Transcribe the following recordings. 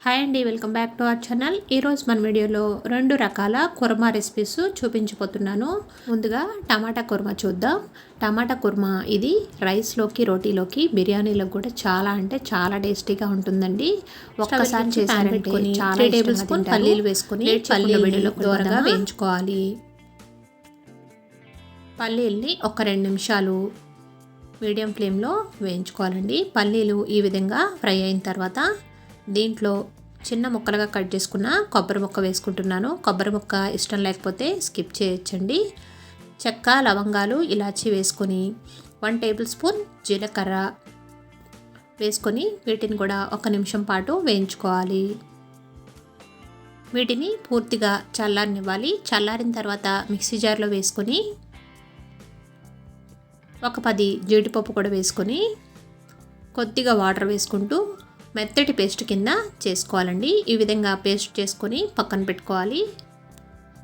Hi అండి, welcome back to our channel. ఈరోజు మన వీడియోలో 2 రకాల కుర్మా రెసిపీస్ చూపించబోతున్నాను. ముందుగా టమాటా కుర్మా చూద్దాం. టమాటా కుర్మా ఇది రైస్లోకి, రోటీలోకి, బిర్యానీలోకి కూడా చాలా అంటే చాలా టేస్టీగా ఉంటుందండి. ఒక్కసారి చేశారంటే 3 టేబుల్ స్పూన్ పల్లీలు వేసుకొని పల్లీలు దూరగా వేయించుకోవాలి. పల్లీల్ని ఒక 2 నిమిషాలు మీడియం ఫ్లేమ్లో వేయించుకోవాలండి. పల్లీలు ఈ విధంగా ఫ్రై అయిన తర్వాత దీంట్లో చిన్న ముక్కలుగా కట్ చేసుకున్న కొబ్బరి ముక్క వేసుకుంటున్నాను. కొబ్బరి ముక్క ఇష్టం లేకపోతే స్కిప్ చేయొచ్చండి. చెక్క, లవంగాలు, ఇలాచీ వేసుకొని 1 టేబుల్ స్పూన్ జీలకర్ర వేసుకొని వీటిని కూడా 1 నిమిషం పాటు వేయించుకోవాలి. వీటిని పూర్తిగా చల్లారనివ్వాలి. చల్లారిన తర్వాత మిక్సీ జార్లో వేసుకొని ఒక 10 జీడిపప్పు కూడా వేసుకొని కొద్దిగా వాటర్ వేసుకుంటూ మెత్తటి పేస్ట్ కింద చేసుకోవాలండి. ఈ విధంగా పేస్ట్ చేసుకొని పక్కన పెట్టుకోవాలి.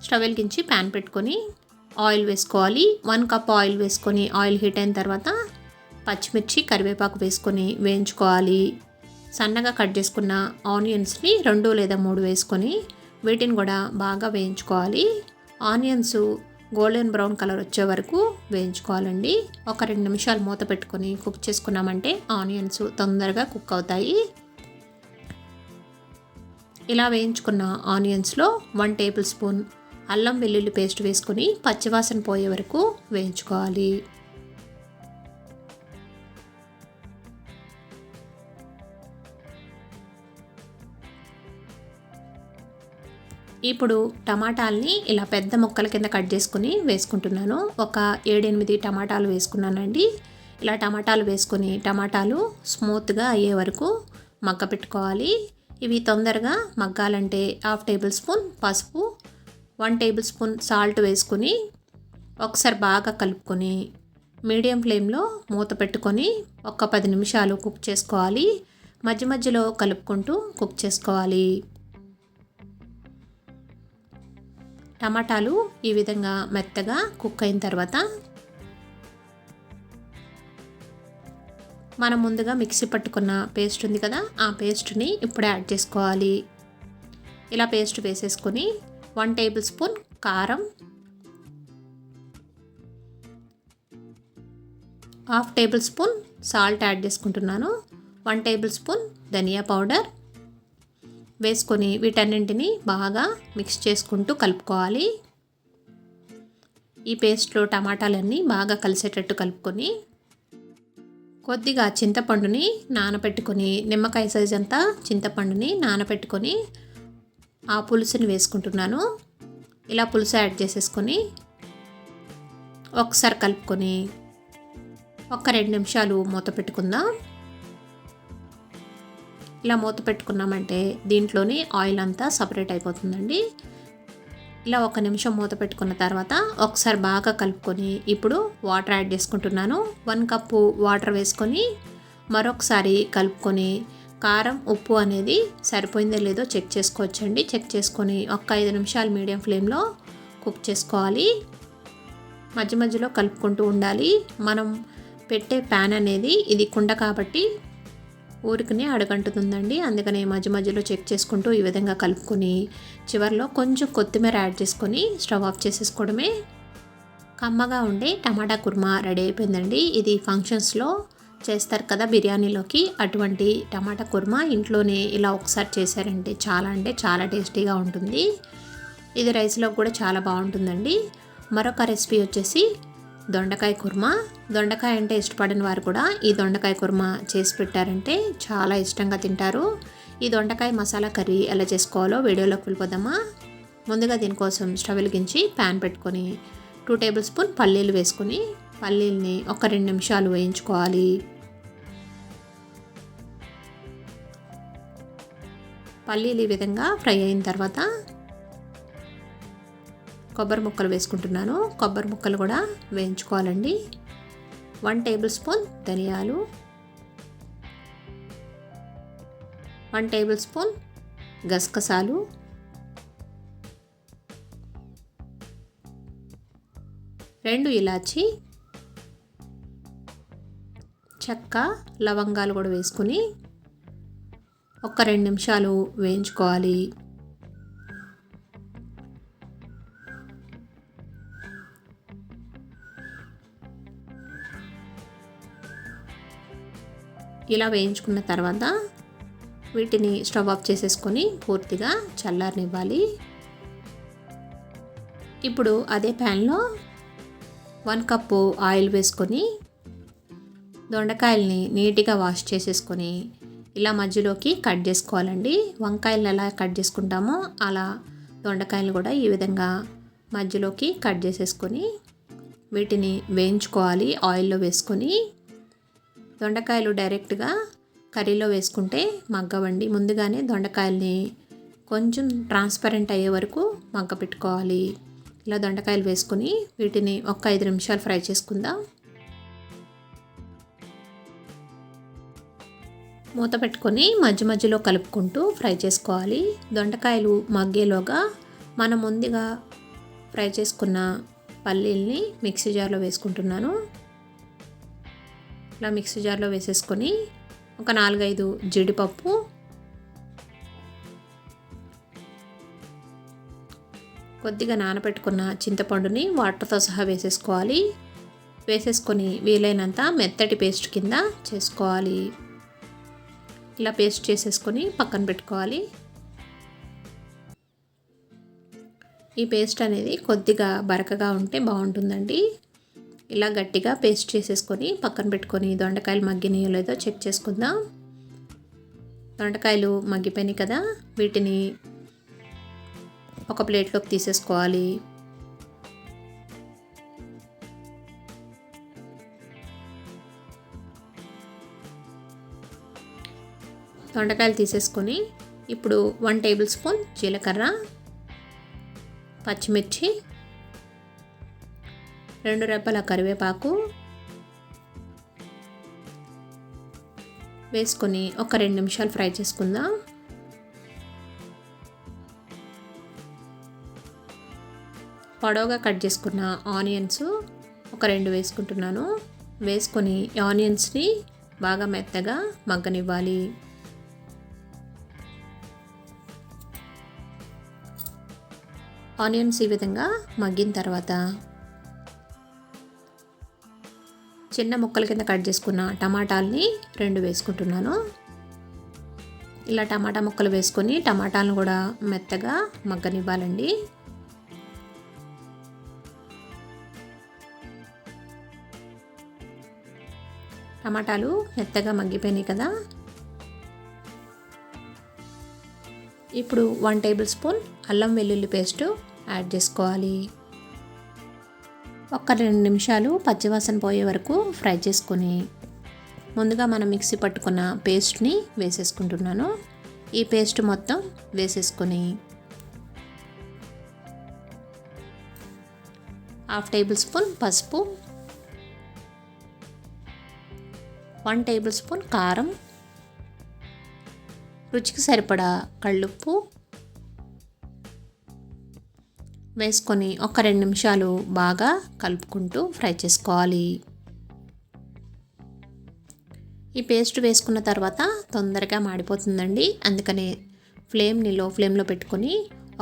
స్టవ్ వెలిగించి ప్యాన్ పెట్టుకొని ఆయిల్ వేసుకోవాలి. 1 కప్ ఆయిల్ వేసుకొని ఆయిల్ హీట్ అయిన తర్వాత పచ్చిమిర్చి, కరివేపాకు వేసుకొని వేయించుకోవాలి. సన్నగా కట్ చేసుకున్న ఆనియన్స్ని 2 లేదా 3 వేసుకొని వీటిని కూడా బాగా వేయించుకోవాలి. ఆనియన్స్ గోల్డెన్ బ్రౌన్ కలర్ వచ్చే వరకు వేయించుకోవాలండి. ఒక 2 నిమిషాలు మూత పెట్టుకొని కుక్ చేసుకున్నామంటే ఆనియన్స్ తొందరగా కుక్ అవుతాయి. ఇలా వేయించుకున్న ఆనియన్స్లో 1 టేబుల్ స్పూన్ అల్లం వెల్లుల్లి పేస్ట్ వేసుకొని పచ్చివాసన పోయే వరకు వేయించుకోవాలి. ఇప్పుడు టమాటాలని ఇలా పెద్ద ముక్కల కింద కట్ చేసుకుని వేసుకుంటున్నాను. ఒక 7-8 టమాటాలు వేసుకున్నానండి. ఇలా టమాటాలు వేసుకొని టమాటాలు స్మూత్గా అయ్యే వరకు మగ్గ పెట్టుకోవాలి. ఇవి తొందరగా మగ్గాలంటే 1/2 టేబుల్ స్పూన్ పసుపు, 1 టేబుల్ స్పూన్ సాల్ట్ వేసుకొని ఒకసారి బాగా కలుపుకొని మీడియం ఫ్లేమ్లో మూత పెట్టుకొని ఒక 10 నిమిషాలు కుక్ చేసుకోవాలి. మధ్య మధ్యలో కలుపుకుంటూ కుక్ చేసుకోవాలి. టమాటాలు ఈ విధంగా మెత్తగా కుక్ అయిన తర్వాత మనం ముందుగా మిక్సీ పట్టుకున్న పేస్ట్ ఉంది కదా, ఆ పేస్ట్ని ఇప్పుడు యాడ్ చేసుకోవాలి. ఇలా పేస్ట్ వేసేసుకొని 1 టేబుల్ స్పూన్ కారం, 1/2 టేబుల్ స్పూన్ సాల్ట్ యాడ్ చేసుకుంటున్నాను. 1 టేబుల్ స్పూన్ ధనియా పౌడర్ వేసుకొని వీటన్నింటినీ బాగా మిక్స్ చేసుకుంటూ కలుపుకోవాలి. ఈ పేస్ట్లో టమాటాలన్నీ బాగా కలిసేటట్టు కలుపుకొని కొద్దిగా చింతపండుని నానబెట్టుకొని, నిమ్మకాయ సైజ్ అంతా చింతపండుని నానబెట్టుకొని ఆ పులుసుని వేసుకుంటున్నాను. ఇలా పులుసు యాడ్ చేసేసుకొని ఒకసారి కలుపుకొని ఒక 2 నిమిషాలు మూత పెట్టుకుందాం. ఇలా మూత పెట్టుకున్నామంటే దీంట్లోని ఆయిల్ అంతా సపరేట్ అయిపోతుందండి. ఇలా 1 నిమిషం మూత పెట్టుకున్న తర్వాత ఒకసారి బాగా కలుపుకొని ఇప్పుడు వాటర్ యాడ్ చేసుకుంటున్నాను. 1 కప్పు వాటర్ వేసుకొని మరొకసారి కలుపుకొని కారం, ఉప్పు అనేది సరిపోయిందో లేదో చెక్ చేసుకోవచ్చండి. చెక్ చేసుకొని ఒక 5 నిమిషాలు మీడియం ఫ్లేమ్లో కుక్ చేసుకోవాలి. మధ్య మధ్యలో కలుపుకుంటూ ఉండాలి. మనం పెట్టే ప్యాన్ అనేది ఇది కుండ కాబట్టి ఊరికనే అడగంటుతుందండి. అందుకని మధ్య మధ్యలో చెక్ చేసుకుంటూ ఈ విధంగా కలుపుకొని చివరిలో కొంచెం కొత్తిమీర యాడ్ చేసుకొని స్టవ్ ఆఫ్ చేసేసుకోవడమే. కమ్మగా ఉండే టమాటా కుర్మా రెడీ అయిపోయిందండి. ఇది ఫంక్షన్స్లో చేస్తారు కదా బిర్యానీలోకి, అటువంటి టమాటా కుర్మా ఇంట్లోనే ఇలా ఒకసారి చేశారంటే చాలా అంటే చాలా టేస్టీగా ఉంటుంది. ఇది రైస్లో కూడా చాలా బాగుంటుందండి. మరొక రెసిపీ వచ్చేసి దొండకాయ కుర్మా. దొండకాయ అంటే ఇష్టపడిన వారు కూడా ఈ దొండకాయ కుర్మా చేసి పెట్టారంటే చాలా ఇష్టంగా తింటారు. ఈ దొండకాయ మసాలా కర్రీ ఎలా చేసుకోవాలో వీడియోలోకి వెళ్ళిపోదామా. ముందుగా దీనికోసం స్టవ్ వెలిగించి ప్యాన్ పెట్టుకొని 2 టేబుల్ స్పూన్ పల్లీలు వేసుకొని పల్లీల్ని ఒక 2 నిమిషాలు వేయించుకోవాలి. పల్లీలు ఈ విధంగా ఫ్రై అయిన తర్వాత కొబ్బరి ముక్కలు వేసుకుంటున్నాను. కొబ్బరి ముక్కలు కూడా వేయించుకోవాలండి. 1 టేబుల్ స్పూన్ ధనియాలు, 1 టేబుల్ స్పూన్ గసగసాలు, 2 ఇలాచీ, చెక్క, లవంగాలు కూడా వేసుకుని ఒక 2 నిమిషాలు వేయించుకోవాలి. ఇలా వేయించుకున్న తర్వాత వీటిని స్టవ్ ఆఫ్ చేసేసుకొని పూర్తిగా చల్లారనివ్వాలి. ఇప్పుడు అదే ప్యాన్లో 1 కప్పు ఆయిల్ వేసుకొని దొండకాయల్ని నీట్గా వాష్ చేసేసుకొని ఇలా మధ్యలోకి కట్ చేసుకోవాలండి. వంకాయలను ఎలా కట్ చేసుకుంటామో అలా దొండకాయలు కూడా ఈ విధంగా మధ్యలోకి కట్ చేసేసుకొని వీటిని వేయించుకోవాలి ఆయిల్లో వేసుకొని. దొండకాయలు డైరెక్ట్గా కర్రీలో వేసుకుంటే మగ్గవండి. ముందుగానే దొండకాయల్ని కొంచెం ట్రాన్స్పరెంట్ అయ్యే వరకు మగ్గ పెట్టుకోవాలి. ఇలా దొండకాయలు వేసుకొని వీటిని ఒక 5 నిమిషాలు ఫ్రై చేసుకుందాం. మూత పెట్టుకొని మధ్య మధ్యలో కలుపుకుంటూ ఫ్రై చేసుకోవాలి. దొండకాయలు మగ్గేలోగా మనం ముందుగా ఫ్రై చేసుకున్న పల్లీల్ని మిక్సీ జార్లో వేసుకుంటున్నాను. ఇలా మిక్సీ జార్లో వేసేసుకొని ఒక 4-5 జీడిపప్పు, కొద్దిగా నానబెట్టుకున్న చింతపండుని వాటర్తో సహా వేసేసుకోవాలి. వేసేసుకొని వీలైనంత మెత్తటి పేస్ట్ కింద చేసుకోవాలి. ఇలా పేస్ట్ చేసేసుకొని పక్కన పెట్టుకోవాలి. ఈ పేస్ట్ అనేది కొద్దిగా బరకగా ఉంటే బాగుంటుందండి. ఇలా గట్టిగా పేస్ట్ చేసేసుకొని పక్కన పెట్టుకొని దొండకాయలు మగ్గినాయో లేదో చెక్ చేసుకుందాం. దొండకాయలు మగ్గిపోయినాయి కదా, వీటిని ఒక ప్లేట్లోకి తీసేసుకోవాలి. దొండకాయలు తీసేసుకొని ఇప్పుడు 1 టేబుల్ స్పూన్ జీలకర్ర, పచ్చిమిర్చి, 2 రెబ్బల కరివేపాకు వేసుకొని ఒక 2 నిమిషాలు ఫ్రై చేసుకుందాం. పొడవుగా కట్ చేసుకున్న ఆనియన్స్ ఒక 2 వేసుకుంటున్నాను. వేసుకొని ఆనియన్స్ని బాగా మెత్తగా మగ్గనివ్వాలి. ఆనియన్స్ ఈ విధంగా మగ్గిన తర్వాత చిన్న ముక్కల కింద కట్ చేసుకున్న టమాటాలని 2 వేసుకుంటున్నాను. ఇలా టమాటా ముక్కలు వేసుకొని టమాటాలను కూడా మెత్తగా మగ్గనివ్వాలండి. టమాటాలు మెత్తగా మగ్గిపోయినాయి కదా, ఇప్పుడు 1 టేబుల్ స్పూన్ అల్లం వెల్లుల్లి పేస్ట్ యాడ్ చేసుకోవాలి. ఒక 2 నిమిషాలు పచ్చివాసన పోయే వరకు ఫ్రై చేసుకొని ముందుగా మనం మిక్సీ పట్టుకున్న పేస్ట్ని వేసేసుకుంటున్నాను. ఈ పేస్ట్ మొత్తం వేసేసుకొని 1/2 టేబుల్ స్పూన్ పసుపు, 1 టేబుల్ స్పూన్ కారం, రుచికి సరిపడా కళ్ళుప్పు వేసుకొని ఒక 2 నిమిషాలు బాగా కలుపుకుంటూ ఫ్రై చేసుకోవాలి. ఈ పేస్ట్ వేసుకున్న తర్వాత తొందరగా మాడిపోతుందండి. అందుకనే ఫ్లేమ్ని లో ఫ్లేమ్లో పెట్టుకొని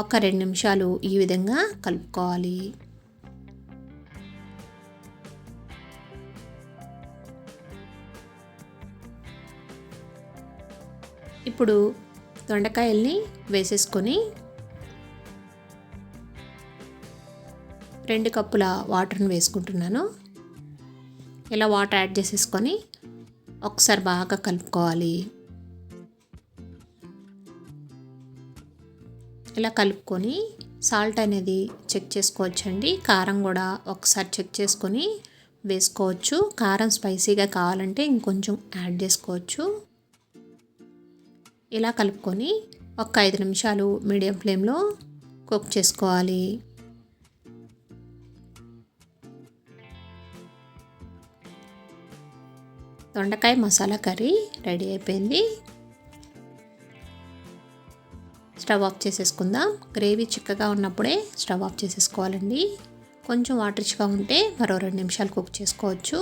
ఒక 2 నిమిషాలు ఈ విధంగా కలుపుకోవాలి. ఇప్పుడు దొండకాయల్ని వేసేసుకొని 2 కప్పుల వాటర్ని వేసుకుంటున్నాను. ఇలా వాటర్ యాడ్ చేసేసుకొని ఒకసారి బాగా కలుపుకోవాలి. ఇలా కలుపుకొని సాల్ట్ అనేది చెక్ చేసుకోవచ్చండి. కారం కూడా ఒకసారి చెక్ చేసుకొని వేసుకోవచ్చు. కారం స్పైసీగా కావాలంటే ఇంకొంచెం యాడ్ చేసుకోవచ్చు. ఇలా కలుపుకొని ఒక 5 నిమిషాలు మీడియం ఫ్లేమ్లో కుక్ చేసుకోవాలి. దొండకాయ మసాలా కర్రీ రెడీ అయిపోయింది. స్టవ్ ఆఫ్ చేసేసుకుందాం. గ్రేవీ చిక్కగా ఉన్నప్పుడే స్టవ్ ఆఫ్ చేసేసుకోవాలండి. కొంచెం వాటర్గా ఉంటే మరో 2 నిమిషాలు కుక్ చేసుకోవచ్చు.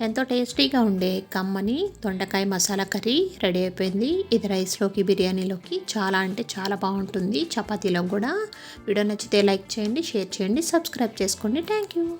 ఎంతో టేస్టీగా ఉండే కమ్మని దొండకాయ మసాలా కర్రీ రెడీ అయిపోయింది. ఇది రైస్లోకి, బిర్యానీలోకి చాలా అంటే చాలా బాగుంటుంది. చపాతీలో కూడా. వీడియో నచ్చితే లైక్ చేయండి, షేర్ చేయండి, సబ్స్క్రైబ్ చేసుకోండి. Thank you.